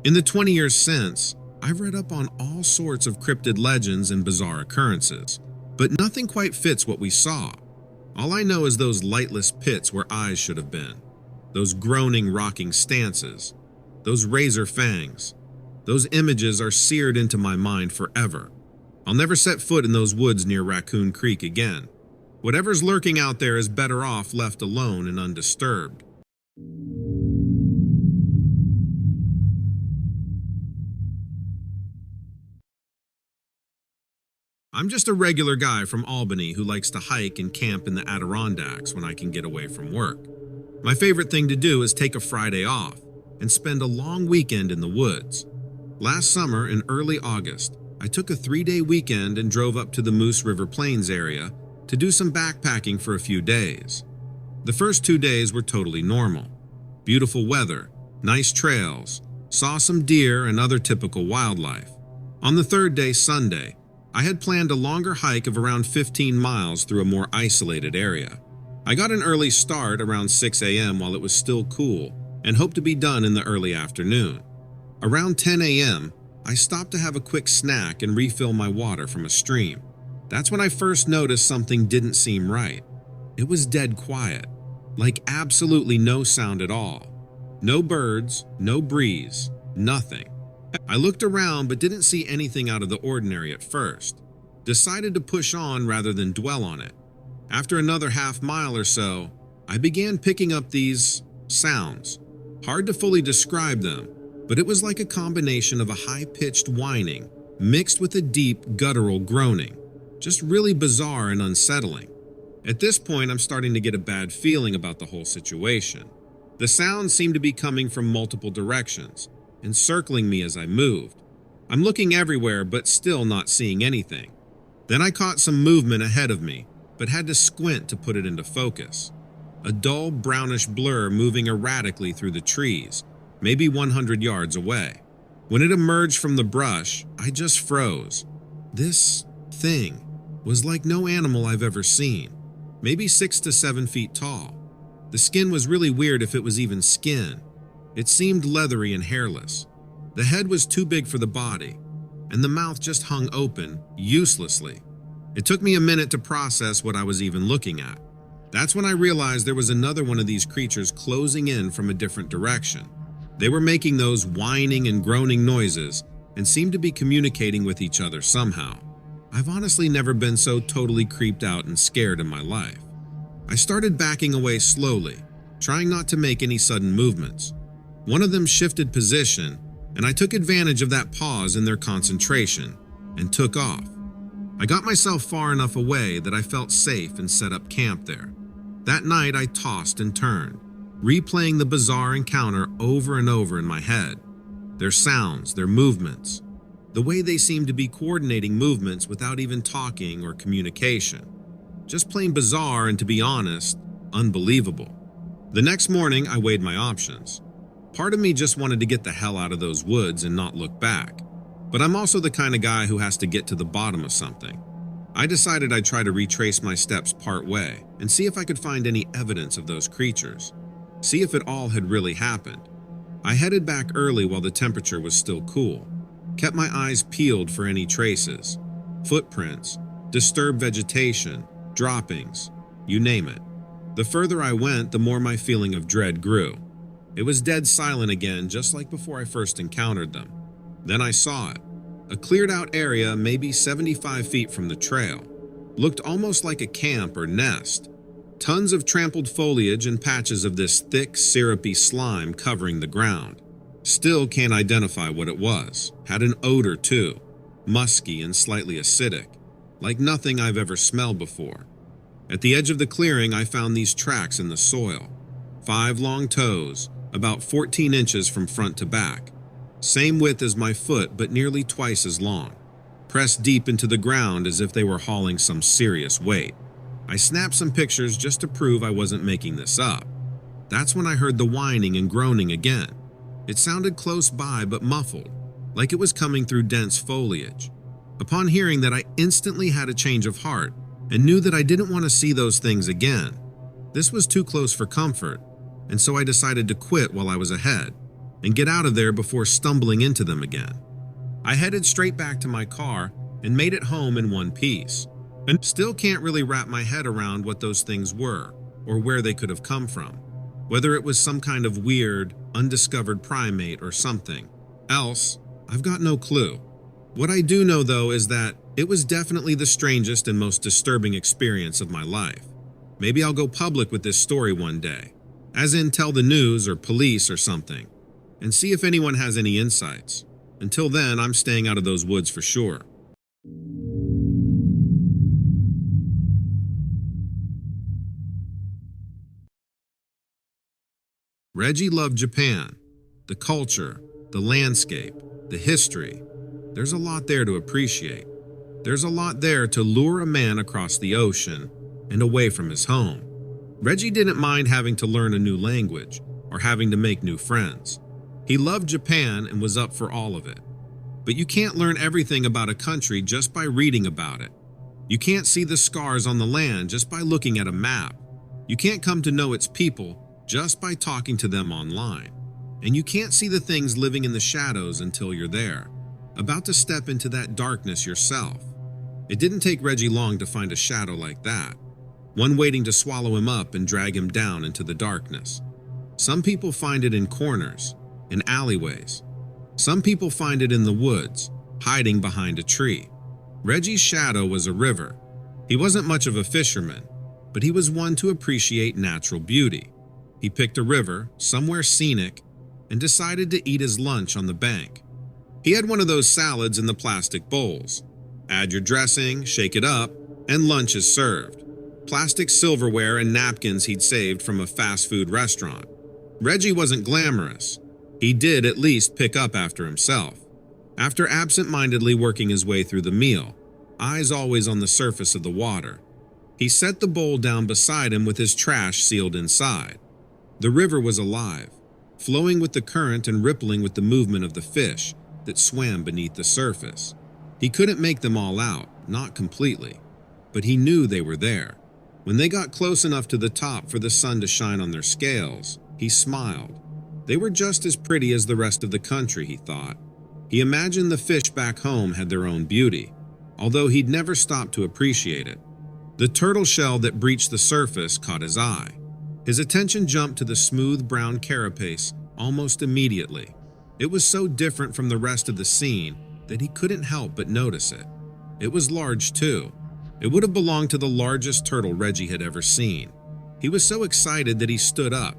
In the 20 years since, I've read up on all sorts of cryptid legends and bizarre occurrences, but nothing quite fits what we saw. All I know is those lightless pits where eyes should have been, those groaning, rocking stances, those razor fangs. Those images are seared into my mind forever. I'll never set foot in those woods near Raccoon Creek again. Whatever's lurking out there is better off left alone and undisturbed. I'm just a regular guy from Albany who likes to hike and camp in the Adirondacks when I can get away from work. My favorite thing to do is take a Friday off and spend a long weekend in the woods. Last summer in early August, I took a 3-day weekend and drove up to the Moose River Plains area to do some backpacking for a few days. The first 2 days were totally normal. Beautiful weather, nice trails, saw some deer and other typical wildlife. On the third day, Sunday, I had planned a longer hike of around 15 miles through a more isolated area. I got an early start around 6 a.m. while it was still cool and hoped to be done in the early afternoon. Around 10 a.m., I stopped to have a quick snack and refill my water from a stream. That's when I first noticed something didn't seem right. It was dead quiet, like absolutely no sound at all. No birds, no breeze, nothing. I looked around but didn't see anything out of the ordinary at first. Decided to push on rather than dwell on it. After another half mile or so, I began picking up these sounds. Hard to fully describe them, but it was like a combination of a high-pitched whining mixed with a deep guttural groaning. Just really bizarre and unsettling. At this point, I'm starting to get a bad feeling about the whole situation. The sounds seemed to be coming from multiple directions, encircling me as I moved. I'm looking everywhere, but still not seeing anything. Then I caught some movement ahead of me, but had to squint to put it into focus. A dull brownish blur moving erratically through the trees, maybe 100 yards away. When it emerged from the brush, I just froze. This thing was like no animal I've ever seen, maybe 6 to 7 feet tall. The skin was really weird if it was even skin. It seemed leathery and hairless. The head was too big for the body, and the mouth just hung open, uselessly. It took me a minute to process what I was even looking at. That's when I realized there was another one of these creatures closing in from a different direction. They were making those whining and groaning noises and seemed to be communicating with each other somehow. I've honestly never been so totally creeped out and scared in my life. I started backing away slowly, trying not to make any sudden movements. One of them shifted position, and I took advantage of that pause in their concentration and took off. I got myself far enough away that I felt safe and set up camp there. That night I tossed and turned, replaying the bizarre encounter over and over in my head. Their sounds, their movements, the way they seemed to be coordinating movements without even talking or communication. Just plain bizarre and, to be honest, unbelievable. The next morning I weighed my options. Part of me just wanted to get the hell out of those woods and not look back. But I'm also the kind of guy who has to get to the bottom of something. I decided I'd try to retrace my steps part way and see if I could find any evidence of those creatures. See if it all had really happened. I headed back early while the temperature was still cool. Kept my eyes peeled for any traces. Footprints, disturbed vegetation, droppings, you name it. The further I went, the more my feeling of dread grew. It was dead silent again, just like before I first encountered them. Then I saw it. A cleared out area maybe 75 feet from the trail. Looked almost like a camp or nest. Tons of trampled foliage and patches of this thick, syrupy slime covering the ground. Still can't identify what it was. Had an odor too. Musky and slightly acidic. Like nothing I've ever smelled before. At the edge of the clearing, I found these tracks in the soil. 5 long toes, about 14 inches from front to back. Same width as my foot, but nearly twice as long. Pressed deep into the ground as if they were hauling some serious weight. I snapped some pictures just to prove I wasn't making this up. That's when I heard the whining and groaning again. It sounded close by but muffled, like it was coming through dense foliage. Upon hearing that, I instantly had a change of heart and knew that I didn't want to see those things again. This was too close for comfort, and so I decided to quit while I was ahead and get out of there before stumbling into them again. I headed straight back to my car and made it home in one piece, and still can't really wrap my head around what those things were or where they could have come from, whether it was some kind of weird, undiscovered primate or something else. I've got no clue. What I do know, though, is that it was definitely the strangest and most disturbing experience of my life. Maybe I'll go public with this story one day, as in tell the news or police or something, and see if anyone has any insights. Until then, I'm staying out of those woods for sure. Reggie loved Japan. The culture, the landscape, the history. There's a lot there to appreciate. There's a lot there to lure a man across the ocean and away from his home. Reggie didn't mind having to learn a new language or having to make new friends. He loved Japan and was up for all of it. But you can't learn everything about a country just by reading about it. You can't see the scars on the land just by looking at a map. You can't come to know its people just by talking to them online. And you can't see the things living in the shadows until you're there, about to step into that darkness yourself. It didn't take Reggie long to find a shadow like that, one waiting to swallow him up and drag him down into the darkness. Some people find it in corners, in alleyways. Some people find it in the woods, hiding behind a tree. Reggie's shadow was a river. He wasn't much of a fisherman, but he was one to appreciate natural beauty. He picked a river, somewhere scenic, and decided to eat his lunch on the bank. He had one of those salads in the plastic bowls. Add your dressing, shake it up, and lunch is served. Plastic silverware and napkins he'd saved from a fast food restaurant. Reggie wasn't glamorous. He did at least pick up after himself. After absent-mindedly working his way through the meal, eyes always on the surface of the water, he set the bowl down beside him with his trash sealed inside. The river was alive, flowing with the current and rippling with the movement of the fish that swam beneath the surface. He couldn't make them all out, not completely, but he knew they were there. When they got close enough to the top for the sun to shine on their scales, he smiled. They were just as pretty as the rest of the country, he thought. He imagined the fish back home had their own beauty, although he'd never stopped to appreciate it. The turtle shell that breached the surface caught his eye. His attention jumped to the smooth brown carapace almost immediately. It was so different from the rest of the scene that he couldn't help but notice it. It was large too. It would have belonged to the largest turtle Reggie had ever seen. He was so excited that he stood up,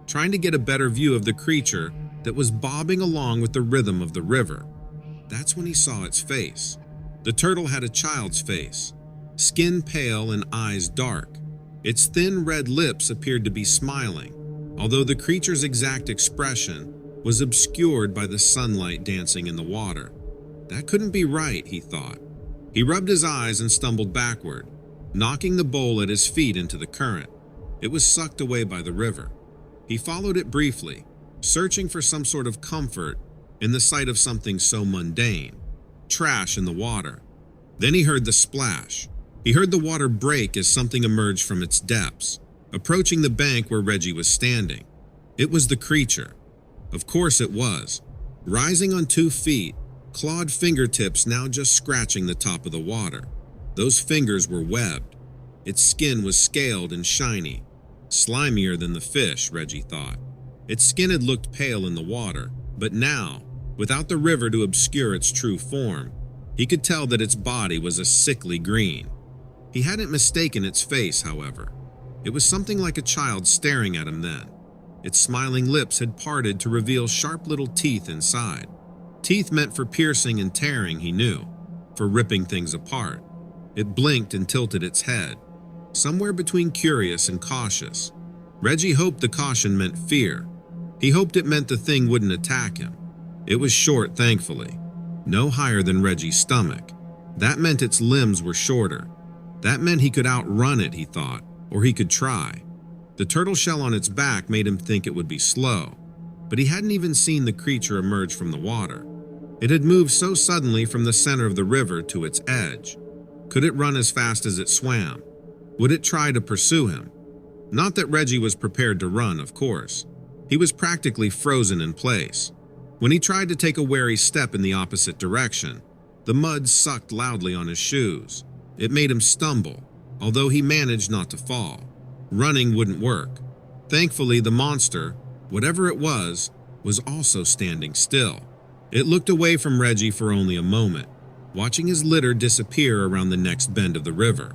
trying to get a better view of the creature that was bobbing along with the rhythm of the river. That's when he saw its face. The turtle had a child's face, skin pale and eyes dark. Its thin red lips appeared to be smiling, although the creature's exact expression was obscured by the sunlight dancing in the water. That couldn't be right, he thought. He rubbed his eyes and stumbled backward, knocking the bowl at his feet into the current. It was sucked away by the river. He followed it briefly, searching for some sort of comfort in the sight of something so mundane, trash in the water. Then he heard the splash. He heard the water break as something emerged from its depths, approaching the bank where Reggie was standing. It was the creature. Of course it was. Rising on 2 feet, clawed fingertips now just scratching the top of the water. Those fingers were webbed. Its skin was scaled and shiny, slimier than the fish, Reggie thought. Its skin had looked pale in the water, but now, without the river to obscure its true form, he could tell that its body was a sickly green. He hadn't mistaken its face, however. It was something like a child staring at him then. Its smiling lips had parted to reveal sharp little teeth inside. Teeth meant for piercing and tearing, he knew, for ripping things apart. It blinked and tilted its head, somewhere between curious and cautious. Reggie hoped the caution meant fear. He hoped it meant the thing wouldn't attack him. It was short, thankfully, no higher than Reggie's stomach. That meant its limbs were shorter. That meant he could outrun it, he thought, or he could try. The turtle shell on its back made him think it would be slow, but he hadn't even seen the creature emerge from the water. It had moved so suddenly from the center of the river to its edge. Could it run as fast as it swam? Would it try to pursue him? Not that Reggie was prepared to run, of course. He was practically frozen in place. When he tried to take a wary step in the opposite direction, the mud sucked loudly on his shoes. It made him stumble, although he managed not to fall. Running wouldn't work. Thankfully, the monster, whatever it was also standing still. It looked away from Reggie for only a moment, watching his litter disappear around the next bend of the river.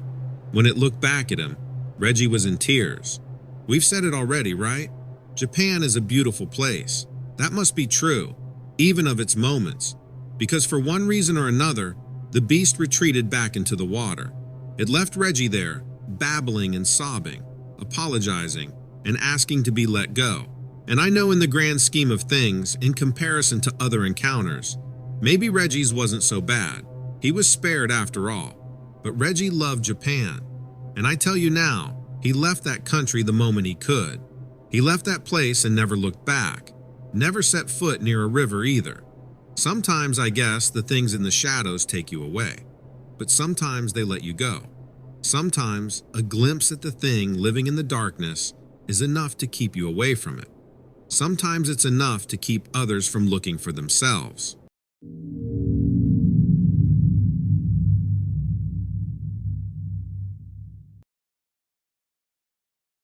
When it looked back at him, Reggie was in tears. We've said it already, right? Japan is a beautiful place. That must be true, even of its moments, because for one reason or another, the beast retreated back into the water. It left Reggie there, babbling and sobbing, apologizing, and asking to be let go. And I know in the grand scheme of things, in comparison to other encounters, maybe Reggie's wasn't so bad. He was spared after all. But Reggie loved Japan. And I tell you now, he left that country the moment he could. He left that place and never looked back. Never set foot near a river either. Sometimes, I guess, the things in the shadows take you away. But sometimes they let you go. Sometimes a glimpse at the thing living in the darkness is enough to keep you away from it. Sometimes it's enough to keep others from looking for themselves.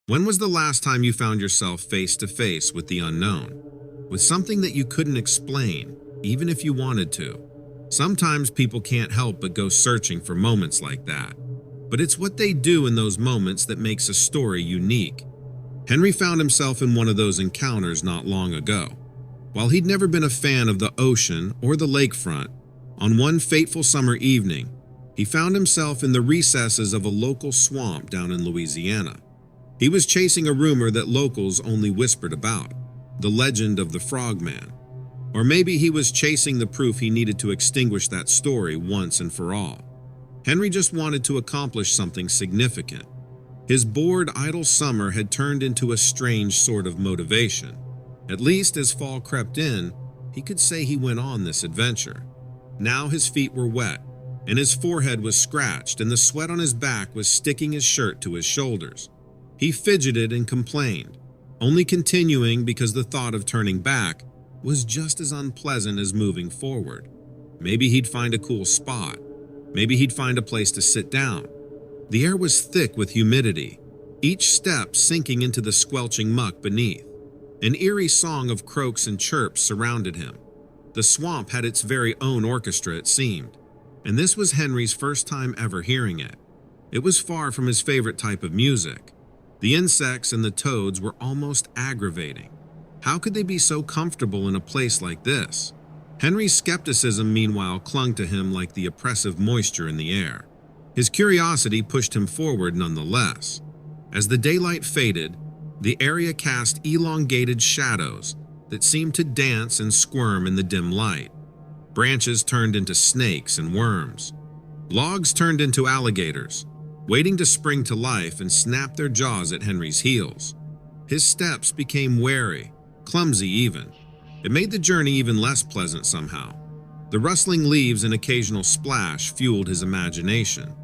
When was the last time you found yourself face to face with the unknown? With something that you couldn't explain, even if you wanted to? Sometimes people can't help but go searching for moments like that. But it's what they do in those moments that makes a story unique. Henry found himself in one of those encounters not long ago. While he'd never been a fan of the ocean or the lakefront, on one fateful summer evening, he found himself in the recesses of a local swamp down in Louisiana. He was chasing a rumor that locals only whispered about. the legend of the Frogman. Or maybe he was chasing the proof he needed to extinguish that story once and for all. Henry just wanted to accomplish something significant. His bored, idle summer had turned into a strange sort of motivation. At least as fall crept in, he could say he went on this adventure. Now his feet were wet, and his forehead was scratched, and the sweat on his back was sticking his shirt to his shoulders. He fidgeted and complained, only continuing because the thought of turning back was just as unpleasant as moving forward. Maybe he'd find a cool spot. Maybe he'd find a place to sit down. The air was thick with humidity, each step sinking into the squelching muck beneath. An eerie song of croaks and chirps surrounded him. The swamp had its very own orchestra, it seemed, and this was Henry's first time ever hearing it. It was far from his favorite type of music. The insects and the toads were almost aggravating. How could they be so comfortable in a place like this? Henry's skepticism, meanwhile, clung to him like the oppressive moisture in the air. His curiosity pushed him forward nonetheless. As the daylight faded, the area cast elongated shadows that seemed to dance and squirm in the dim light. Branches turned into snakes and worms. Logs turned into alligators, waiting to spring to life and snap their jaws at Henry's heels. His steps became wary, clumsy even. It made the journey even less pleasant somehow. The rustling leaves and occasional splash fueled his imagination.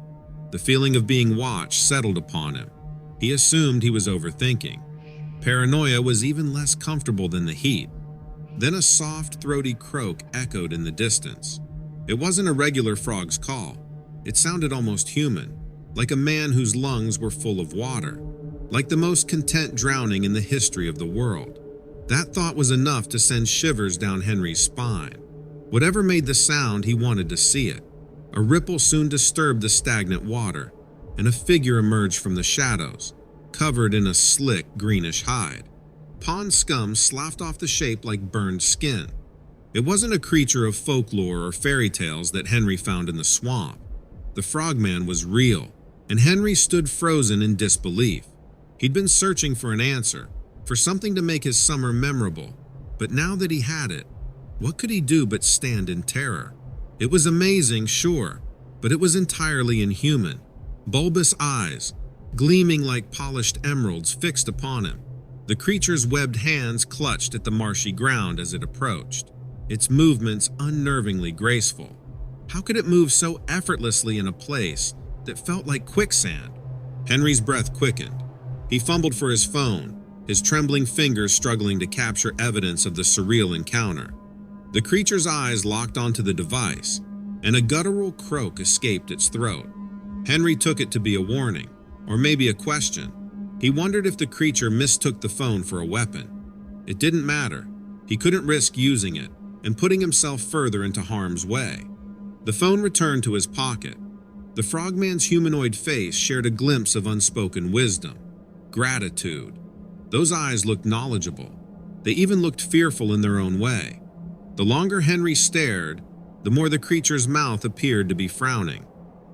The feeling of being watched settled upon him. He assumed he was overthinking. Paranoia was even less comfortable than the heat. Then a soft, throaty croak echoed in the distance. It wasn't a regular frog's call. It sounded almost human, like a man whose lungs were full of water, like the most content drowning in the history of the world. That thought was enough to send shivers down Henry's spine. Whatever made the sound, he wanted to see it. A ripple soon disturbed the stagnant water, and a figure emerged from the shadows, covered in a slick, greenish hide. Pond scum sloughed off the shape like burned skin. It wasn't a creature of folklore or fairy tales that Henry found in the swamp. The frogman was real, and Henry stood frozen in disbelief. He'd been searching for an answer, for something to make his summer memorable, but now that he had it, what could he do but stand in terror? It was amazing, sure, but it was entirely inhuman. Bulbous eyes, gleaming like polished emeralds, fixed upon him. The creature's webbed hands clutched at the marshy ground as it approached, its movements unnervingly graceful. How could it move so effortlessly in a place that felt like quicksand? Henry's breath quickened. He fumbled for his phone, his trembling fingers struggling to capture evidence of the surreal encounter. The creature's eyes locked onto the device, and a guttural croak escaped its throat. Henry took it to be a warning, or maybe a question. He wondered if the creature mistook the phone for a weapon. It didn't matter. He couldn't risk using it and putting himself further into harm's way. The phone returned to his pocket. The frogman's humanoid face shared a glimpse of unspoken wisdom, gratitude. Those eyes looked knowledgeable. They even looked fearful in their own way. The longer Henry stared, the more the creature's mouth appeared to be frowning.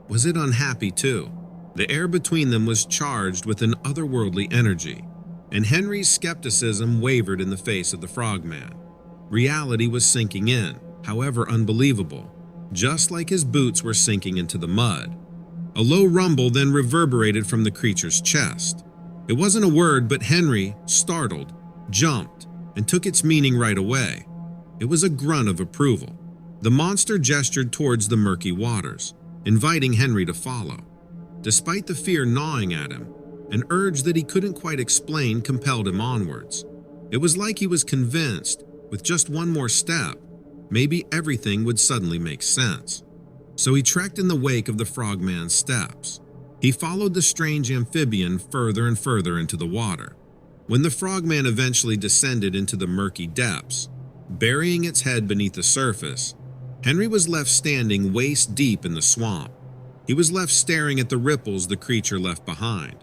Was it unhappy too? The air between them was charged with an otherworldly energy, and Henry's skepticism wavered in the face of the frogman. Reality was sinking in, however unbelievable, just like his boots were sinking into the mud. A low rumble then reverberated from the creature's chest. It wasn't a word, but Henry, startled, jumped, and took its meaning right away. It was a grunt of approval. The monster gestured towards the murky waters, inviting Henry to follow. Despite the fear gnawing at him, an urge that he couldn't quite explain compelled him onwards. It was like he was convinced, with just one more step, maybe everything would suddenly make sense. So he trekked in the wake of the frogman's steps. He followed the strange amphibian further and further into the water. When the frogman eventually descended into the murky depths, burying its head beneath the surface, Henry was left standing waist deep in the swamp. He was left staring at the ripples the creature left behind,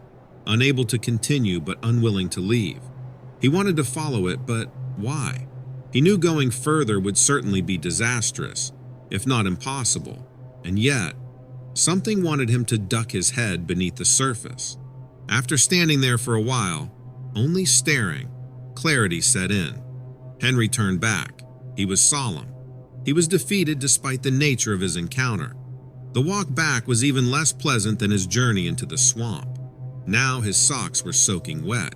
unable to continue but unwilling to leave. He wanted to follow it, but why? He knew going further would certainly be disastrous, if not impossible, and yet, something wanted him to duck his head beneath the surface. After standing there for a while, only staring, clarity set in. Henry turned back. He was solemn. He was defeated despite the nature of his encounter. The walk back was even less pleasant than his journey into the swamp. Now his socks were soaking wet.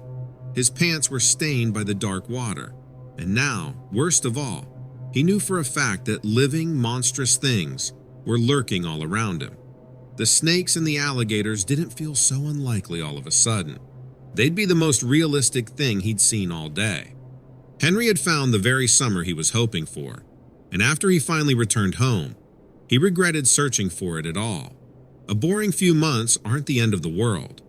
His pants were stained by the dark water. And now, worst of all, he knew for a fact that living, monstrous things were lurking all around him. The snakes and the alligators didn't feel so unlikely all of a sudden. They'd be the most realistic thing he'd seen all day. Henry had found the very summer he was hoping for, and after he finally returned home, he regretted searching for it at all. A boring few months aren't the end of the world.